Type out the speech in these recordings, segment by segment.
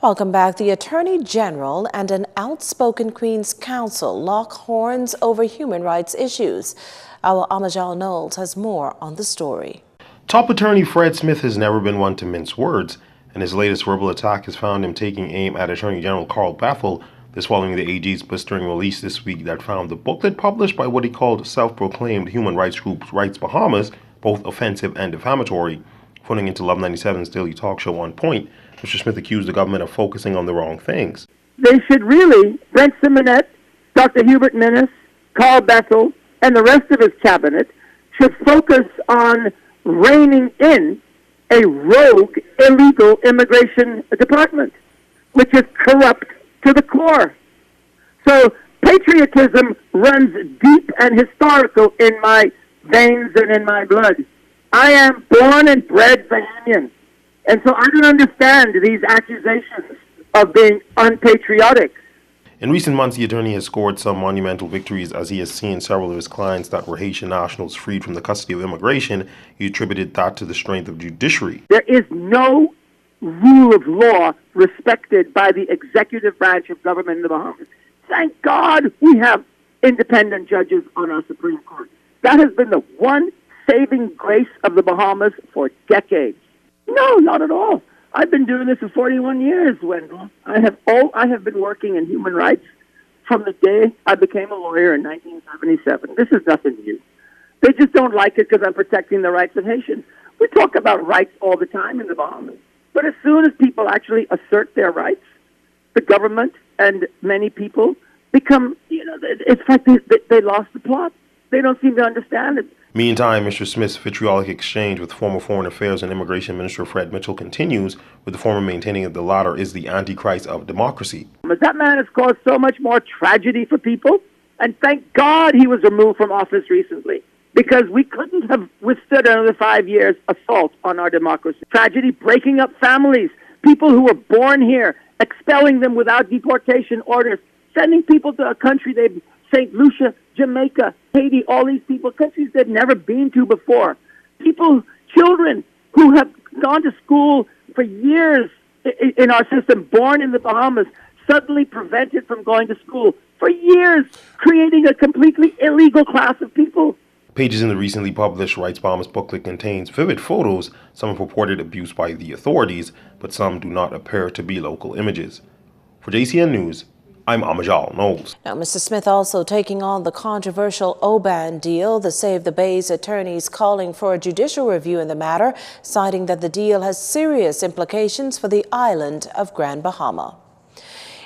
Welcome back. The Attorney General and an outspoken Queen's Counsel lock horns over human rights issues. Our Amajal Knowles has more on the story. Top attorney Fred Smith has never been one to mince words, and his latest verbal attack has found him taking aim at Attorney General Carl Baffle. This following the AG's blistering release this week that found the booklet published by what he called self-proclaimed human rights group Rights Bahamas both offensive and defamatory. Putting into Love 97's daily talk show On Point, Mr. Smith accused the government of focusing on the wrong things. They should really, Brent Simonet, Dr. Hubert Minnis, Carl Bethel, and the rest of his cabinet should focus on reining in a rogue, illegal immigration department, which is corrupt to the core. So patriotism runs deep and historical in my veins and in my blood. I am born and bred Bahamian, and so I don't understand these accusations of being unpatriotic. In recent months, the attorney has scored some monumental victories as he has seen several of his clients that were Haitian nationals freed from the custody of immigration. He attributed that to the strength of judiciary. There is no rule of law respected by the executive branch of government in the Bahamas. Thank God we have independent judges on our Supreme Court. That has been the one saving grace of the Bahamas for decades. No, not at all. I've been doing this for 41 years, Wendell. I have been working in human rights from the day I became a lawyer in 1977. This is nothing new. They just don't like it because I'm protecting the rights of Haitians. We talk about rights all the time in the Bahamas. But as soon as people actually assert their rights, the government and many people become, it's like they lost the plot. They don't seem to understand it. Meantime, Mr. Smith's vitriolic exchange with former Foreign Affairs and Immigration Minister Fred Mitchell continues, with the former maintaining that the latter is the Antichrist of democracy. But that man has caused so much more tragedy for people, and thank God he was removed from office recently, because we couldn't have withstood another 5 years assault on our democracy. Tragedy, breaking up families, people who were born here, expelling them without deportation orders, sending people to a country St. Lucia, Jamaica, Haiti, all these people, countries they've never been to before. People, children who have gone to school for years in our system, born in the Bahamas, suddenly prevented from going to school for years, creating a completely illegal class of people. Pages in the recently published Rights Bahamas booklet contains vivid photos, some of purported abuse by the authorities, but some do not appear to be local images. For JCN News, I'm Amajal Knowles. Now, Mr. Smith also taking on the controversial Oban deal. The Save the Bay's attorneys calling for a judicial review in the matter, citing that the deal has serious implications for the island of Grand Bahama.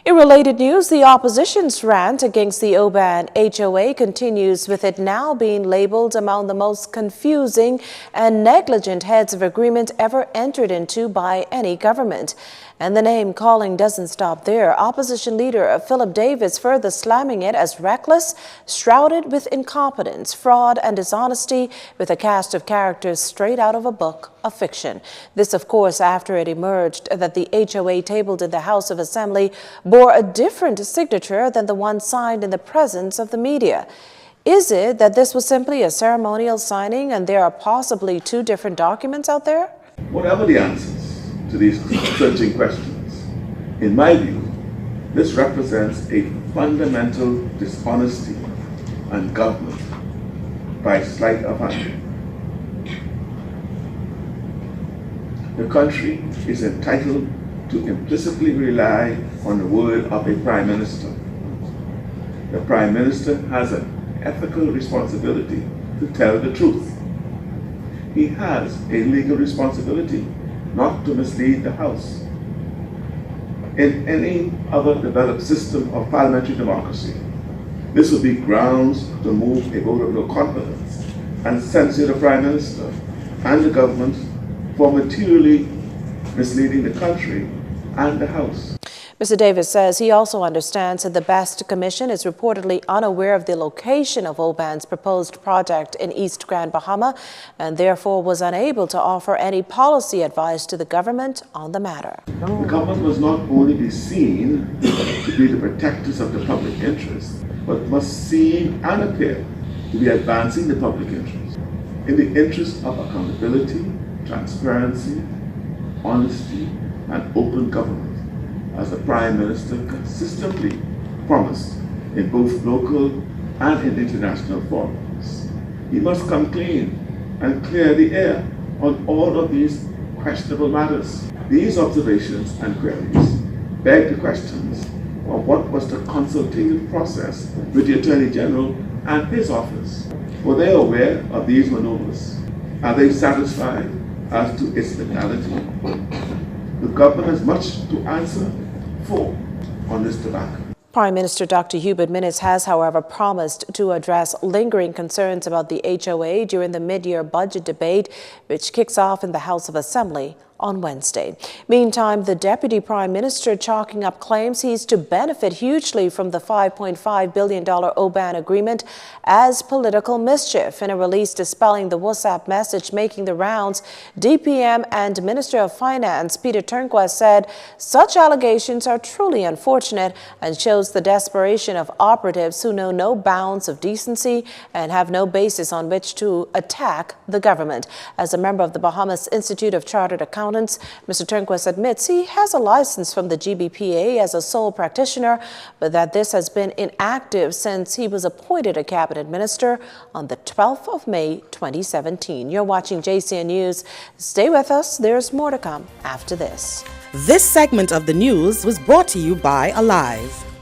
In related news, the opposition's rant against the Oban HOA continues, with it now being labeled among the most confusing and negligent heads of agreement ever entered into by any government. And the name calling doesn't stop there. Opposition leader Philip Davis further slamming it as reckless, shrouded with incompetence, fraud, and dishonesty, with a cast of characters straight out of a book of fiction. This, of course, after it emerged that the HOA tabled in the House of Assembly bore a different signature than the one signed in the presence of the media. Is it that this was simply a ceremonial signing and there are possibly two different documents out there? Whatever the answers to these searching questions, in my view, this represents a fundamental dishonesty on government by sleight of hand. The country is entitled to implicitly rely on the word of a prime minister. The prime minister has an ethical responsibility to tell the truth. He has a legal responsibility not to mislead the House. In any other developed system of parliamentary democracy, this would be grounds to move a vote of no confidence and censure the Prime Minister and the government for materially misleading the country and the House. Mr. Davis says he also understands that the Best Commission is reportedly unaware of the location of Oban's proposed project in East Grand Bahama and therefore was unable to offer any policy advice to the government on the matter. The government must not only be seen to be the protectors of the public interest, but must seem and appear to be advancing the public interest in the interest of accountability, transparency, honesty, and open government. as the Prime Minister consistently promised in both local and in international forums. He must come clean and clear the air on all of these questionable matters. These observations and queries beg the questions of what was the consultative process with the Attorney General and his office. Were they aware of these maneuvers? Are they satisfied as to its legality? The government has much to answer for on this tobacco. Prime Minister Dr. Hubert Minnis has, however, promised to address lingering concerns about the HOA during the mid-year budget debate, which kicks off in the House of Assembly on Wednesday. Meantime, the Deputy Prime Minister chalking up claims he's to benefit hugely from the $5.5 billion OBAN agreement as political mischief. In a release dispelling the WhatsApp message making the rounds, DPM and Minister of Finance Peter Turnquist said such allegations are truly unfortunate and shows the desperation of operatives who know no bounds of decency and have no basis on which to attack the government. As a member of the Bahamas Institute of Chartered Accountants, Mr. Turnquist admits he has a license from the GBPA as a sole practitioner, but that this has been inactive since he was appointed a cabinet minister on the 12th of May 2017. You're watching JCN News. Stay with us. There's more to come after this. This segment of the news was brought to you by Alive.